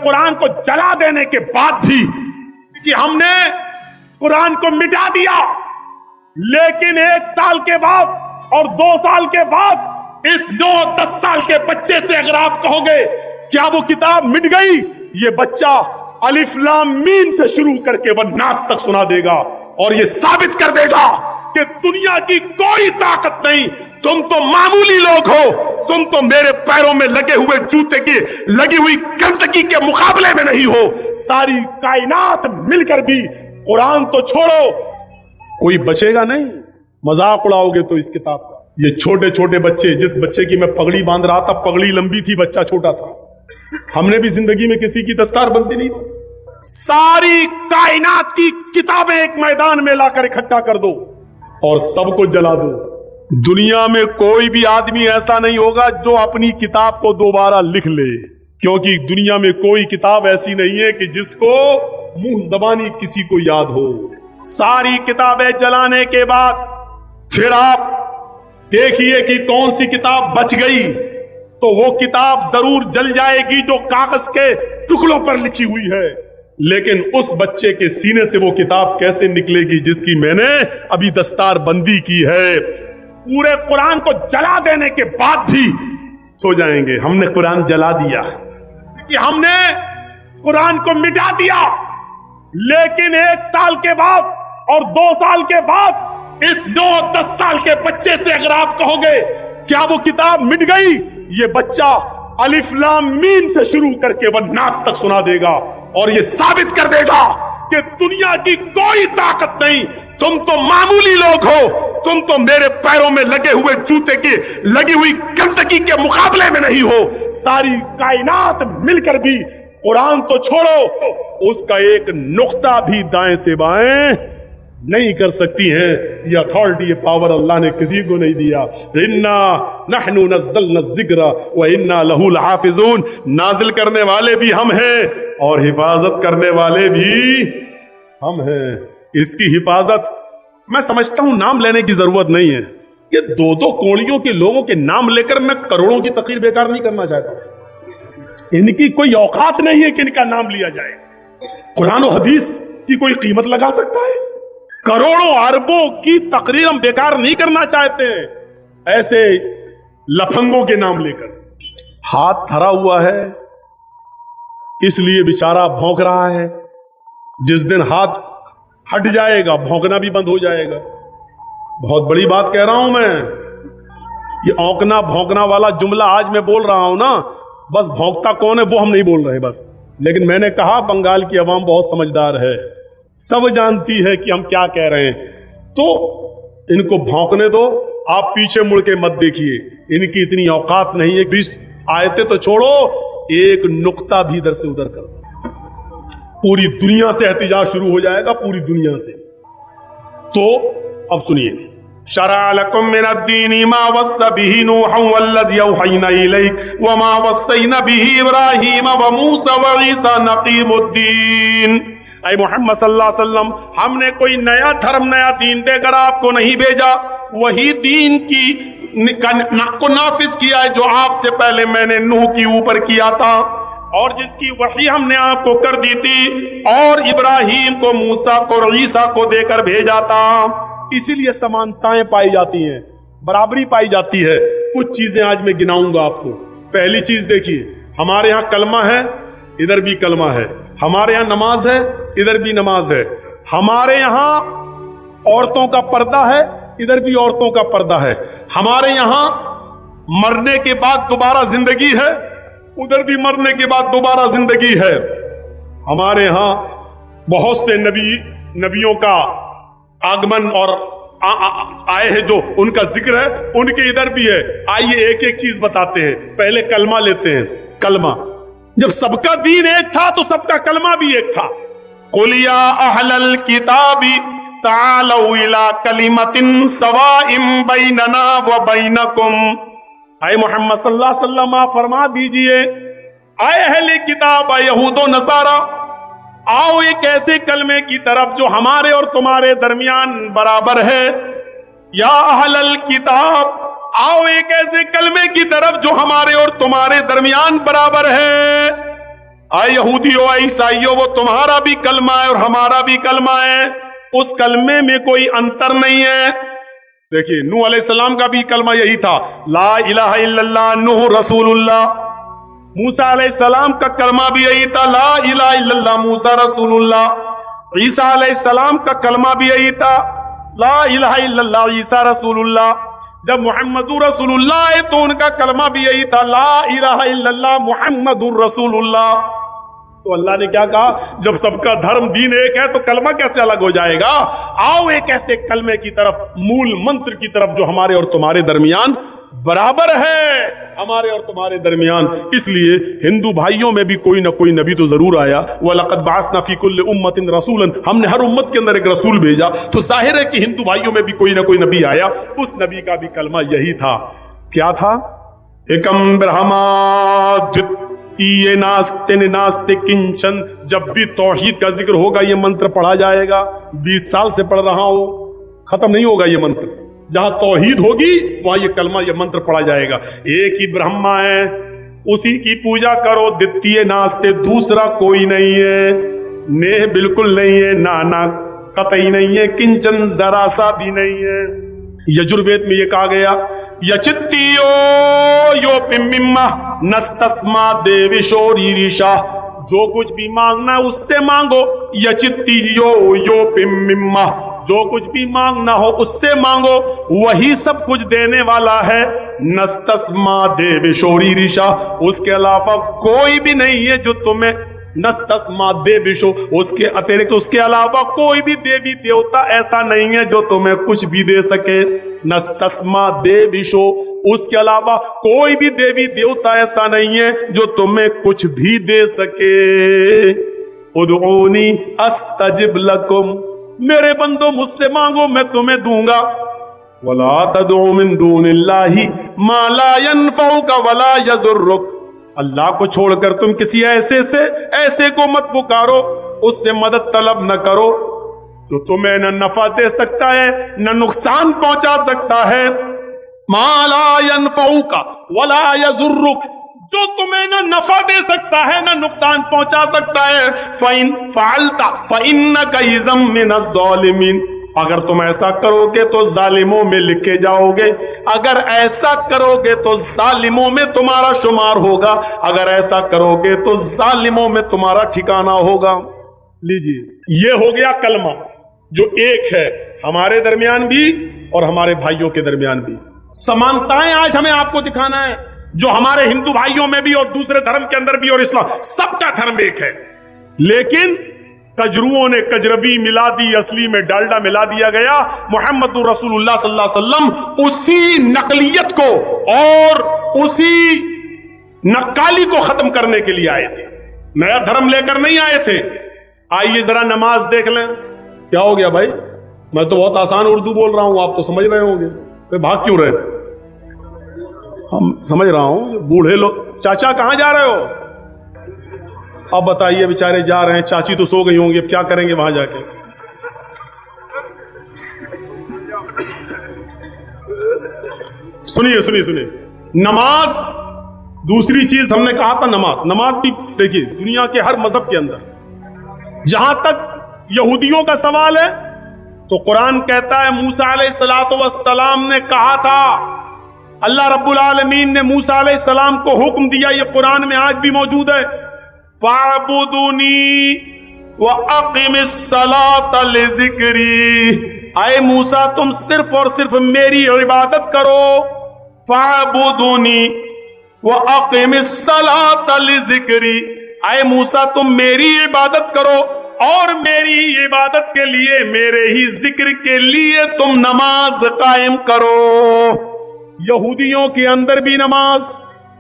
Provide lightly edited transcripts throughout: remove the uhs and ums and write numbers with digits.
قرآن کو جلا دینے کے بعد بھی کہ ہم نے قرآن کو مٹا دیا، لیکن 1 سال کے بعد اور 2 سال کے بعد اس 9-10 سال کے بچے سے اگر آپ کہو گے کیا وہ کتاب مٹ گئی، یہ بچہ الف لام میم سے شروع کر کے والناس تک سنا دے گا اور یہ ثابت کر دے گا کہ دنیا کی کوئی طاقت نہیں، تم تو معمولی لوگ ہو، تم تو میرے پیروں میں لگے ہوئے جوتے کی لگی ہوئی گندگی کے مقابلے میں نہیں ہو۔ ساری کائنات مل کر بھی قرآن تو چھوڑو، کوئی بچے گا نہیں۔ مذاق اڑاؤ گے تو اس کتاب کا، یہ چھوٹے چھوٹے بچے، جس بچے کی میں پگڑی باندھ رہا تھا پگڑی لمبی تھی، بچہ چھوٹا تھا، ہم نے بھی زندگی میں کسی کی دستار بندی نہیں کی۔ ساری کائنات کی کتابیں ایک میدان میں لا کر اکٹھا کر دو اور سب کو جلا دو۔ دنیا میں کوئی بھی آدمی ایسا نہیں ہوگا جو اپنی کتاب کو دوبارہ لکھ لے، کیونکہ دنیا میں کوئی کتاب ایسی نہیں ہے کہ جس کو منہ زبانی کسی کو یاد ہو۔ ساری کتابیں جلانے کے بعد پھر آپ دیکھیے کہ کون سی کتاب بچ گئی، تو وہ کتاب ضرور جل جائے گی جو کاغذ کے ٹکڑوں پر لکھی ہوئی ہے، لیکن اس بچے کے سینے سے وہ کتاب کیسے نکلے گی جس کی میں نے ابھی دستار بندی کی ہے۔ پورے قرآن کو جلا دینے کے بعد بھی سو جائیں گے ہم نے قرآن جلا دیا، کہ ہم نے قرآن کو مٹا دیا، لیکن 1 سال کے بعد اور 2 سال کے بعد اس 9-10 سال کے بچے سے اگر آپ کہو گے کیا وہ کتاب مٹ گئی، یہ بچہ الف لام میم سے شروع کر کے والناس تک سنا دے گا اور یہ ثابت کر دے گا کہ دنیا کی کوئی طاقت نہیں، تم تو معمولی لوگ ہو، تم تو میرے پیروں میں لگے ہوئے جوتے کی لگی ہوئی گندگی کے مقابلے میں نہیں ہو۔ ساری کائنات مل کر بھی قرآن تو چھوڑو، اس کا ایک نقطہ بھی دائیں سے بائیں نہیں کر سکتی ہیں۔ یہ اتھارٹی، یہ پاور اللہ نے کسی کو نہیں دیا۔ انا نحن نزلنا الذکر وانا له لحافظون، نازل کرنے والے بھی ہم ہیں اور حفاظت کرنے والے بھی ہم ہیں۔ اس کی حفاظت میں سمجھتا ہوں نام لینے کی ضرورت نہیں ہے، یہ 2 کوڑیوں کے لوگوں کے نام لے کر میں کروڑوں کی تقریر بیکار نہیں کرنا چاہتا، ان کی کوئی اوقات نہیں ہے کہ ان کا نام لیا جائے۔ قرآن و حدیث کی کوئی قیمت لگا سکتا ہے؟ کروڑوں اربوں کی تقریر ہم بیکار نہیں کرنا چاہتے ہیں ایسے لفنگوں کے نام لے کر۔ ہاتھ دھرا ہوا ہے اس لیے بیچارہ بھونک رہا ہے، جس دن ہاتھ ہٹ جائے گا بھونکنا بھی بند ہو جائے گا۔ بہت بڑی بات کہہ رہا ہوں میں، یہ اونکنا بھونکنا والا جملہ آج میں بول رہا ہوں نا، بس بھونکتا کون ہے وہ ہم نہیں بول رہے بس، لیکن میں نے کہا بنگال کی عوام بہت سمجھدار ہے، سب جانتی ہے کہ ہم کیا کہہ رہے ہیں، تو ان کو بھونکنے دو، آپ پیچھے مڑ کے مت دیکھیے، ان کی اتنی اوقات نہیں ہے۔ 20 آیتیں تو چھوڑو، ایک نقطہ بھی ادھر سے ادھر کرو، پوری دنیا سے احتجاج شروع ہو جائے گا، پوری دنیا سے۔ تو اب سنیے، شرع لكم من الدين ما وصى به نوحا والذي اوحينا اليك وما وصينا به ابراهيم وموسى وعيسى نقيم الدين۔ اے محمد صلی اللہ علیہ وسلم، ہم نے کوئی نیا دھرم نیا دین دے کر آپ کو نہیں بھیجا، وہی دین کو نافذ کیا ہے جو آپ سے پہلے میں نے نوح کے اوپر کیا تھا، اور جس کی وحی ہم نے آپ کو کر دی تھی، اور ابراہیم کو، موسیٰ کو، عیسیٰ کو دے کر بھیجا تھا۔ اسی لیے سمانتائیں پائی جاتی ہیں، برابری پائی جاتی ہے۔ کچھ چیزیں آج میں گناؤں گا آپ کو۔ پہلی چیز دیکھیے، ہمارے ہاں کلمہ ہے، ادھر بھی کلمہ ہے، ہمارے یہاں نماز ہے، ادھر بھی نماز ہے، ہمارے یہاں عورتوں کا پردہ ہے، ادھر بھی عورتوں کا پردہ ہے، ہمارے یہاں مرنے کے بعد دوبارہ زندگی ہے، ادھر بھی مرنے کے بعد دوبارہ زندگی ہے، ہمارے ہاں بہت سے نبیوں کا آگمن اور آئے ہیں جو ان کا ذکر ہے، ان کے ادھر بھی ہے۔ آئیے ایک ایک چیز بتاتے ہیں، پہلے کلمہ لیتے ہیں۔ کلمہ، جب سب کا دین ایک تھا تو سب کا کلمہ بھی ایک تھا۔ قُلْ يَا أَهْلَ الْكِتَابِ تَعَالَوْا إِلَىٰ كَلِمَةٍ سَوَاءٍ بَيْنَنَا وَبَيْنَكُمْ۔ اے محمد صلی اللہ علیہ وسلم آپ فرما دیجئے، اے اہل کتاب، اے یہود و نصارہ، آؤ ایک ایسے کلمے کی طرف جو ہمارے اور تمہارے درمیان برابر ہے۔ یا اہل الکتاب، آؤ ایک ایسے کلمے کی طرف جو ہمارے اور تمہارے درمیان برابر ہے۔ اے یہودیو اے عیسائیو وہ تمہارا بھی کلمہ ہے اور ہمارا بھی کلمہ ہے، اس کلمے میں کوئی انتر نہیں ہے۔ دیکھیے نوح علیہ السلام کا بھی کلمہ یہی تھا، لا الہ الا اللہ نوح رسول اللہ۔ موسیٰ علیہ السلام کا کلمہ بھی یہی تھا، لا الہ الا اللہ موسیٰ رسول اللہ۔ عیسیٰ علیہ السلام کا کلمہ بھی یہی تھا، لا الہ الا اللہ عیسیٰ رسول اللہ۔ جب محمد رسول اللہ ہے تو ان کا کلمہ بھی یہی تھا، لا الہ الا اللہ محمد رسول اللہ۔ تو اللہ نے کیا کہا، جب سب کا دھرم دین ایک ہے تو کلمہ کیسے الگ ہو جائے گا؟ آؤ ایک ایسے کلمے کی طرف، مول منتر کی طرف جو ہمارے اور تمہارے درمیان برابر ہے، ہمارے اور تمہارے درمیان۔ اس لیے ہندو بھائیوں میں بھی کوئی نہ کوئی نبی تو ضرور آیا، وَلَقَدْ بَعَثْنَا فِي كُلِّ أُمَّةٍ رَسُولًا، ہم نے ہر امت کے اندر ایک رسول بھیجا، تو ظاہر ہے کہ ہندو بھائیوں میں بھی کوئی نہ کوئی نبی آیا، اس نبی کا بھی کلمہ یہی تھا۔ کیا تھا؟ ایکم برہما یہ ناستے ناستے کنچن۔ جب بھی توحید کا ذکر ہوگا یہ منتر پڑھا جائے گا، 20 سال سے پڑھ رہا ہوں، ختم نہیں ہوگا یہ منتر۔ جہاں توحید ہوگی وہاں یہ کلمہ یہ منتر پڑھا جائے گا۔ ایک ہی برہما ہے، اسی کی پوجا کرو، دتیے ناستے دوسرا کوئی نہیں ہے، نیہ بالکل نہیں ہے، نانا قطعی نہیں ہے، کنچن ذرا سا بھی نہیں ہے۔ یجروید میں یہ کہا گیا، یچتیو یو پمما نستسما دیوشوری ریشا، جو کچھ بھی مانگنا ہے اس سے مانگو، یچتیو یو پمما، جو کچھ بھی مانگنا ہو اس سے مانگو، وہی سب کچھ دینے والا ہے۔ نستسما دیوشوری ریشا، اس کے علاوہ کوئی بھی نہیں ہے جو تمہیں، نستسما دیوشو، اس کے اترکت اس کے علاوہ کوئی بھی دیوی دیوتا ایسا نہیں ہے جو تمہیں کچھ بھی دے سکے۔ نستسما دیوشو، اس کے علاوہ کوئی بھی دیوی دیوتا ایسا نہیں ہے جو تمہیں کچھ بھی دے سکے۔ ادعونی استجب لکم، میرے بندو مجھ سے مانگو میں تمہیں دوں گا۔ ولا تدعو من دون اللہ ما لا ينفعک ولا یضرک، اللہ کو چھوڑ کر تم کسی ایسے کو مت پکارو، اس سے مدد طلب نہ کرو جو تمہیں نہ نفع دے سکتا ہے نہ نقصان پہنچا سکتا ہے۔ ما لا ينفعک ولا یضرک، جو تمہیں نہ نفع دے سکتا ہے نہ نقصان پہنچا سکتا ہے۔ فَإِن فَعَلْتَ فَإِنَّكَ إِذًا مِّنَ الظَّالِمِينَ، اگر تم ایسا کرو گے تو ظالموں میں لکھے جاؤ گے، اگر ایسا کرو گے تو ظالموں میں تمہارا شمار ہوگا، اگر ایسا کرو گے تو ظالموں میں تمہارا ٹھکانہ ہوگا۔ لیجیے یہ ہو گیا کلمہ جو ایک ہے ہمارے درمیان بھی اور ہمارے بھائیوں کے درمیان بھی۔ سمانتائیں آج ہمیں آپ کو دکھانا ہے، جو ہمارے ہندو بھائیوں میں بھی اور دوسرے دھرم کے اندر بھی اور اسلام، سب کا دھرم ایک ہے، لیکن کجروؤں نے کجروی ملا دی، اصلی میں ڈالڈا ملا دیا گیا۔ محمد رسول اللہ صلی اللہ علیہ وسلم اسی نقلیت کو اور اسی نقالی کو ختم کرنے کے لیے آئے تھے، نیا دھرم لے کر نہیں آئے تھے۔ آئیے ذرا نماز دیکھ لیں۔ کیا ہو گیا بھائی؟ میں تو بہت آسان اردو بول رہا ہوں، آپ تو سمجھ رہے ہوں گے، پھر بھاگ کیوں رہے؟ ہم سمجھ رہا ہوں، بوڑھے لوگ۔ چاچا کہاں جا رہے ہو؟ اب بتائیے، بیچارے جا رہے ہیں، چاچی تو سو گئی ہوں گی، اب کیا کریں گے وہاں جا کے؟ سنیے سنیے سنیے، نماز دوسری چیز ہم نے کہا تھا، نماز بھی دیکھیے دنیا کے ہر مذہب کے اندر، جہاں تک یہودیوں کا سوال ہے تو قرآن کہتا ہے موسیٰ علیہ السلام نے کہا تھا، اللہ رب العالمین نے موسیٰ علیہ السلام کو حکم دیا، یہ قرآن میں آج بھی موجود ہے، فَاعْبُدُونِي وَأَقِمِ الصَّلَاةَ لِذِكْرِي، اے موسیٰ تم صرف اور صرف میری عبادت کرو، فَاعْبُدُونِي وَأَقِمِ الصَّلَاةَ لِذِكْرِي، اے موسیٰ تم میری عبادت کرو اور میری عبادت کے لیے، میرے ہی ذکر کے لیے تم نماز قائم کرو۔ یہودیوں کے اندر بھی نماز،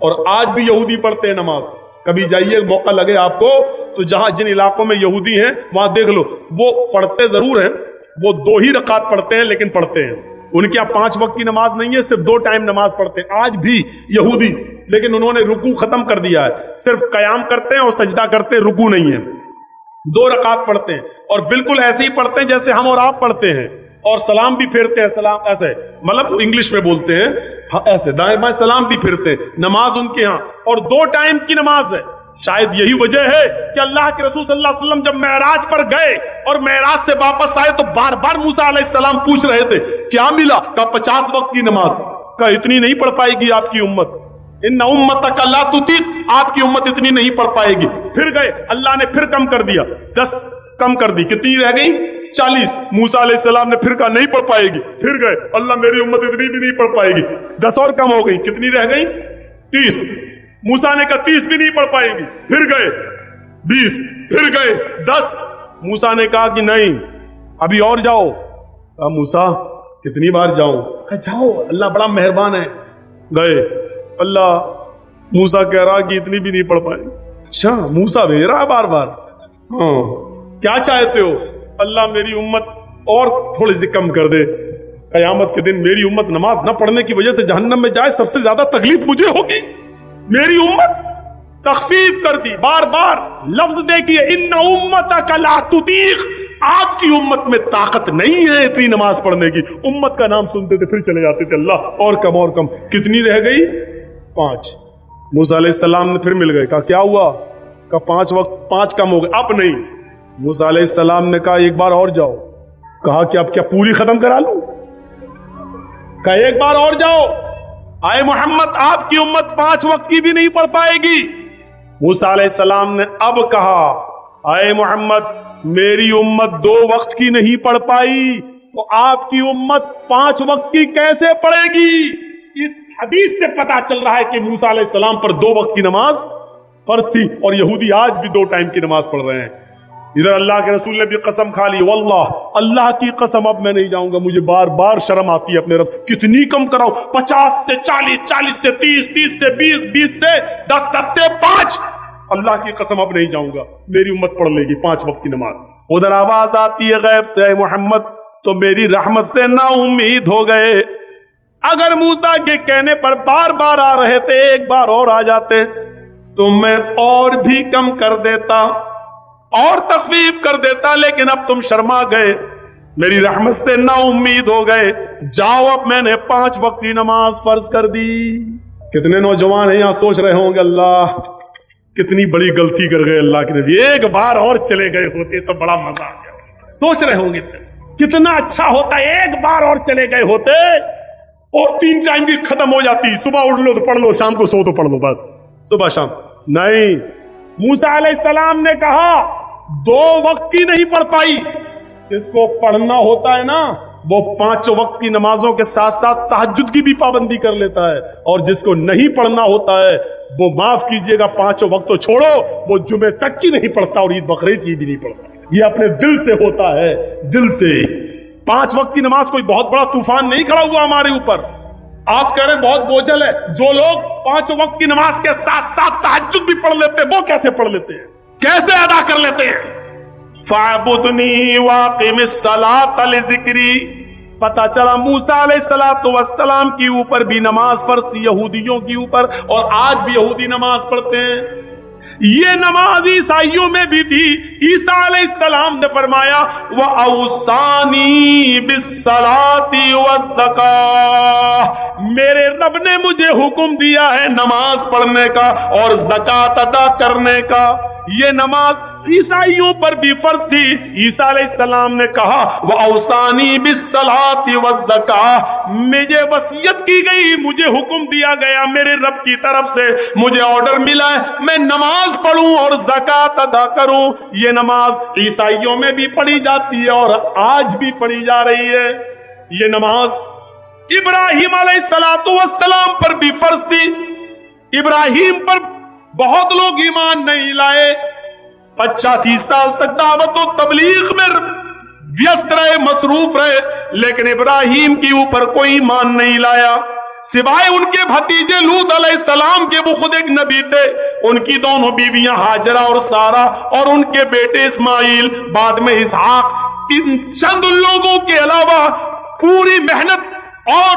اور آج بھی یہودی پڑھتے ہیں نماز، کبھی جائیے موقع لگے آپ کو تو جہاں جن علاقوں میں یہودی ہیں وہاں دیکھ لو، وہ پڑھتے ضرور ہیں، وہ 2 ہی رکعت پڑھتے ہیں لیکن پڑھتے ہیں، ان کے یہاں 5 وقت کی نماز نہیں ہے، صرف 2 ٹائم نماز پڑھتے ہیں آج بھی یہودی، لیکن انہوں نے رکوع ختم کر دیا ہے، صرف قیام کرتے ہیں اور سجدہ کرتے ہیں، رکوع نہیں ہے، 2 رکعت پڑھتے ہیں اور بالکل ایسے ہی پڑھتے ہیں جیسے ہم اور آپ پڑھتے ہیں، اور سلام بھی پھیرتے ہیں، سلام ایسے مطلب انگلش میں بولتے ہیں ایسے، دائیں بائیں سلام بھی پھیرتے ہیں، نماز ان کے ہاں، اور 2 ٹائم کی نماز ہے، شاید یہی وجہ ہے کہ اللہ کے رسول صلی اللہ علیہ وسلم جب معراج پر گئے اور معراج سے واپس آئے تو بار بار موسیٰ علیہ السلام پوچھ رہے تھے کیا ملا؟ کہا 50 وقت کی نماز. کہا اتنی نہیں پڑھ پائے گی آپ کی امت, ان امتک لا تطیق, آپ کی امت اتنی نہیں پڑھ پائے گی. پھر گئے, اللہ نے پھر کم کر دیا, 10 کم کر دی, کتنی رہ گئی؟ 40. موسیٰ علیہ السلام نے پھر کہا نہیں پڑھ پائے گی. پھر گئے, اللہ میری امت اتنی بھی نہیں پڑھ پائے گی, 10 اور کم ہو گئی, کتنی رہ گئی؟ 30. موسیٰ نے کہا 30 بھی نہیں پڑھ پائے گی. پھر گئے 20, پھر گئے 10. موسیٰ نے کہا کہ نہیں ابھی اور جاؤ. کہا موسیٰ کتنی بار جاؤں؟ کہا جاؤ, اللہ بڑا مہربان ہے. گئے, اللہ موسیٰ کہہ رہا کہ اتنی بھی نہیں پڑھ پائے. اچھا موسیٰ بھیج رہا بار بار, ہاں کیا چاہتے ہو؟ اللہ میری امت اور تھوڑی سی کم کر دے, قیامت کے دن میری امت نماز نہ پڑھنے کی وجہ سے جہنم میں جائے, سب سے زیادہ تکلیف مجھے ہوگی. میری امت تخفیف کر دی, بار بار لفظ دیکھیے, ان امتک لا تطیق, آپ کی امت میں طاقت نہیں ہے اتنی نماز پڑھنے کی. امت کا نام سنتے تھے پھر چلے جاتے تھے, اللہ اور کم اور کم. کتنی رہ گئی؟ 5. موسیٰ علیہ السلام نے پھر مل گئے, کہا کیا ہوا؟ کہا 5 وقت 5 کم ہو گئے, اب نہیں. موسیٰ علیہ السلام نے کہا ایک بار اور جاؤ. کہا کہ اب کیا پوری ختم کرا لوں؟ کہا ایک بار اور جاؤ. آئے محمد آپ کی امت 5 وقت کی بھی نہیں پڑھ پائے گی. موسیٰ علیہ السلام نے اب کہا آئے محمد میری امت 2 وقت کی نہیں پڑھ پائی تو آپ کی امت 5 وقت کی کیسے پڑھے گی؟ اس حدیث سے پتا چل رہا ہے کہ موسیٰ علیہ السلام پر 2 وقت کی نماز فرض تھی, اور یہودی آج بھی 2 ٹائم کی نماز پڑھ رہے ہیں. ادھر اللہ کے رسول نے بھی قسم کھا لی, واللہ اللہ کی قسم اب میں نہیں جاؤں گا, مجھے بار بار شرم آتی ہے اپنے رب. کتنی کم کراؤ؟ 50 سے 40, 40 سے 30, 30 سے 20, 20 سے 10, 10 سے 5. اللہ کی قسم اب نہیں جاؤں گا, میری امت پڑھ لے گی 5 وقت کی نماز. ادھر آواز آتی ہے غیب سے, اے محمد تو میری رحمت سے نا امید ہو گئے. اگر موسیٰ کے کہنے پر بار بار آ رہے تھے, ایک بار اور آ جاتے تو میں اور بھی کم کر دیتا اور تخفیف کر دیتا, لیکن اب تم شرما گئے, میری رحمت سے نا امید ہو گئے. جاؤ اب میں نے 5 وقت کی نماز فرض کر دی. کتنے نوجوان ہیں یہاں سوچ رہے ہوں گے اللہ کتنی بڑی غلطی کر گئے, اللہ کے نبی ایک بار اور چلے گئے ہوتے تو بڑا مزہ آ گیا. سوچ رہے ہوں گے کتنا اچھا ہوتا, ایک بار اور چلے گئے ہوتے اور 3 ٹائم بھی ختم ہو جاتی. صبح اٹھ لو تو پڑھ لو, شام کو سو تو پڑھ لو, بس صبح شام. نہیں, موسیٰ علیہ السلام نے کہا 2 وقت کی نہیں پڑھ پائی. جس کو پڑھنا ہوتا ہے نا وہ 5 وقت کی نمازوں کے ساتھ ساتھ تہجد کی بھی پابندی کر لیتا ہے, اور جس کو نہیں پڑھنا ہوتا ہے وہ معاف کیجئے گا 5 وقت تو چھوڑو, وہ جمعے تک کی نہیں پڑھتا اور عید بقرعید کی بھی نہیں پڑھتا. یہ اپنے دل سے ہوتا ہے, دل سے. 5 وقت کی نماز کوئی بہت بڑا طوفان نہیں کھڑا ہوا ہمارے اوپر. آپ کہہ رہے ہیں بہت بوجھل ہے. جو لوگ 5 وقت کی نماز کے ساتھ ساتھ تہجد بھی پڑھ لیتے ہیں, وہ کیسے پڑھ لیتے ہیں, کیسے ادا کر لیتے ہیں؟ فَاعْبُدْنِي وَأَقِمِ الصَّلَاةَ لِذِكْرِي. پتہ چلا موسیٰ علیہ السلام کے اوپر بھی نماز فرض تھی, یہودیوں کے اوپر, اور آج بھی یہودی نماز پڑھتے ہیں. یہ نماز عیسائیوں میں بھی تھی. عیسیٰ علیہ السلام نے فرمایا وَأَوْصَانِي بِالصَّلَاةِ وَالزَّكَاةِ, میرے رب نے مجھے حکم دیا ہے نماز پڑھنے کا اور زکات ادا کرنے کا. یہ نماز عیسائیوں پر بھی فرض تھی. عیسیٰ علیہ السلام نے کہا وَأَوْصَانِي بِالصَّلَاةِ وَالزَّكَاةِ, مجھے وصیت کی گئی, مجھے حکم دیا گیا میرے رب کی طرف سے, مجھے آرڈر ملا ہے میں نماز پڑھوں اور زکات ادا کروں. یہ نماز عیسائیوں میں بھی پڑھی جاتی ہے اور آج بھی پڑھی جا رہی ہے. یہ نماز ابراہیم علیہ السلام پر بھی فرض تھی. ابراہیم پر بہت لوگ ایمان نہیں لائے, 85 سال تک دعوت و تبلیغ میں ویست رہے, مصروف رہے, لیکن ابراہیم کے اوپر کوئی ایمان نہیں لایا سوائے ان کے بھتیجے لوط علیہ السلام کے. وہ خود ایک نبی تھے. ان کی دونوں بیویاں ہاجرہ اور سارہ, اور ان کے بیٹے اسماعیل, بعد میں اسحاق. ان چند لوگوں کے علاوہ پوری محنت اور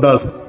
10।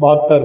72।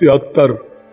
73।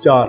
4,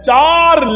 4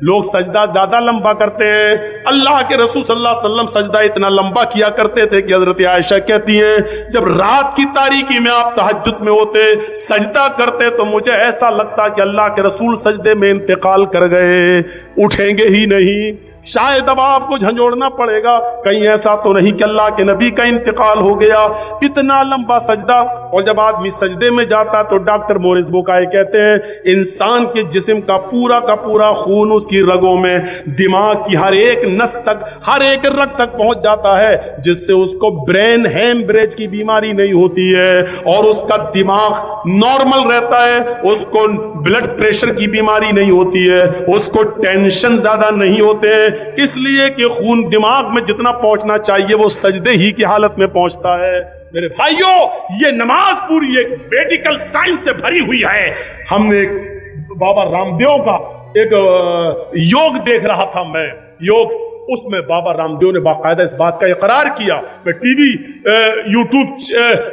لوگ سجدہ زیادہ لمبا کرتے ہیں. اللہ کے رسول صلی اللہ علیہ وسلم سجدہ اتنا لمبا کیا کرتے تھے کہ حضرت عائشہ کہتی ہیں جب رات کی تاریکی میں آپ تہجد میں ہوتے سجدہ کرتے تو مجھے ایسا لگتا کہ اللہ کے رسول سجدے میں انتقال کر گئے, اٹھیں گے ہی نہیں. شاید اب آپ کو جھنجھوڑنا پڑے گا کہیں ایسا تو نہیں کہ اللہ کے نبی کا انتقال ہو گیا. اتنا لمبا سجدہ. اور جب آدمی سجدے میں جاتا تو ڈاکٹر مورس بوکائے کہتے ہیں انسان کے جسم کا پورا خون اس کی رگوں میں دماغ کی ہر ایک نس تک, ہر ایک رگ تک پہنچ جاتا ہے, جس سے اس کو برین ہیمبریج کی بیماری نہیں ہوتی ہے اور اس کا دماغ نارمل رہتا ہے, اس کو بلڈ پریشر کی بیماری نہیں ہوتی ہے, اس کو ٹینشن زیادہ نہیں ہوتے ہیں, اس لیے کہ خون دماغ میں جتنا پہنچنا چاہیے وہ سجدے ہی کی حالت میں پہنچتا ہے. میرے بھائیوں, یہ نماز پوری ایک میڈیکل سائنس سے بھری ہوئی ہے. ہم نے بابا رام دیو کا ایک یوگ دیکھ رہا تھا میں, یوگ, اس میں بابا رام دیو نے باقاعدہ اس بات کا اقرار کیا. میں ٹی وی یوٹیوب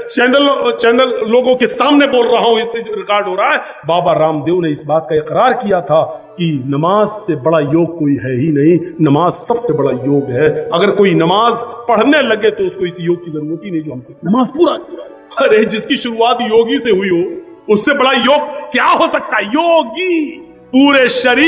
چینل لوگوں کے سامنے بول رہا ہوں, ریکارڈ ہو رہا ہے. بابا رام دیو نے اس بات کا اقرار کیا تھا کہ نماز سے بڑا یوگ کوئی ہے ہی نہیں, نماز سب سے بڑا یوگ ہے. اگر کوئی نماز پڑھنے لگے تو اس کو اسی یوگ کی ضرورت ہی نہیں جو ہم سے نماز پورا. ارے جس کی شروعات یوگی سے ہوئی ہو اس سے بڑا یوگ کیا ہو سکتا ہے؟ یوگی پورے شریر